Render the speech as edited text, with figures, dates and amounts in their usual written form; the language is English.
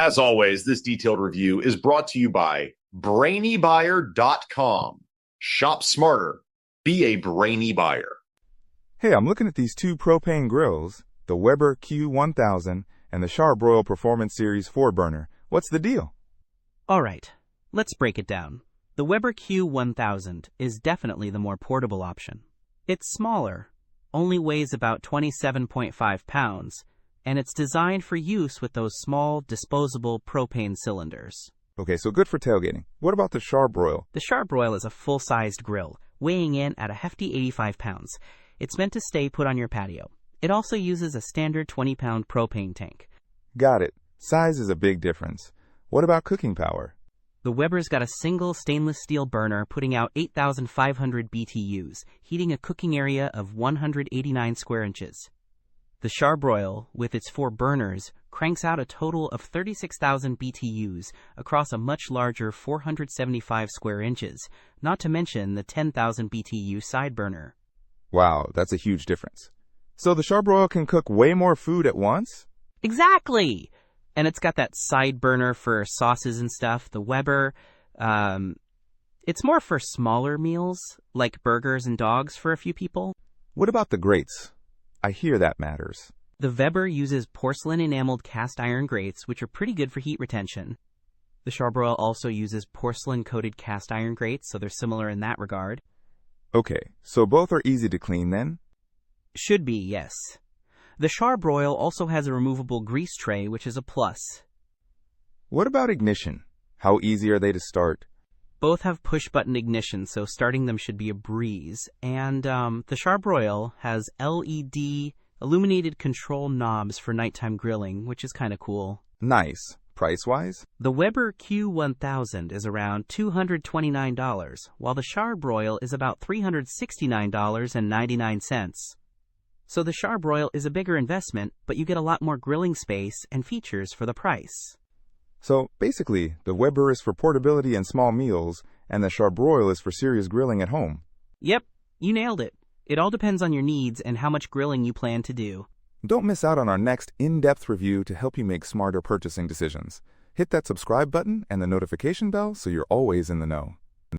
As always, this detailed review is brought to you by BrainyBuyer.com. Shop smarter. Be a brainy buyer. Hey, I'm looking at these two propane grills, the Weber Q1000 and the Char-Broil Performance Series 4-burner. What's the deal? All right, let's break it down. The Weber Q1000 is definitely the more portable option. It's smaller, only weighs about 27.5 pounds, and it's designed for use with those small, disposable propane cylinders. Okay, so good for tailgating. What about the Char-Broil? The Char-Broil is a full-sized grill, weighing in at a hefty 85 pounds. It's meant to stay put on your patio. It also uses a standard 20-pound propane tank. Got it. Size is a big difference. What about cooking power? The Weber's got a single stainless steel burner putting out 8,500 BTUs, heating a cooking area of 189 square inches. The Char-Broil, with its 4 burners, cranks out a total of 36,000 BTUs across a much larger 475 square inches, not to mention the 10,000 BTU side burner. Wow, that's a huge difference. So the Char-Broil can cook way more food at once? Exactly! And it's got that side burner for sauces and stuff. The Weber, it's more for smaller meals, like burgers and dogs for a few people. What about the grates? I hear that matters. The Weber uses porcelain enameled cast iron grates, which are pretty good for heat retention. The Char-Broil also uses porcelain coated cast iron grates, so they're similar in that regard. Okay, so both are easy to clean then? Should be, yes. The Char-Broil also has a removable grease tray, which is a plus. What about ignition? How easy are they to start? Both have push-button ignition, so starting them should be a breeze. And the Char-Broil has LED illuminated control knobs for nighttime grilling, which is kind of cool. Nice. Price-wise? The Weber Q1000 is around $229, while the Char-Broil is about $369.99. So the Char-Broil is a bigger investment, but you get a lot more grilling space and features for the price. So basically, the Weber is for portability and small meals, and the Char-Broil is for serious grilling at home. Yep, you nailed it. It all depends on your needs and how much grilling you plan to do. Don't miss out on our next in-depth review to help you make smarter purchasing decisions. Hit that subscribe button and the notification bell so you're always in the know.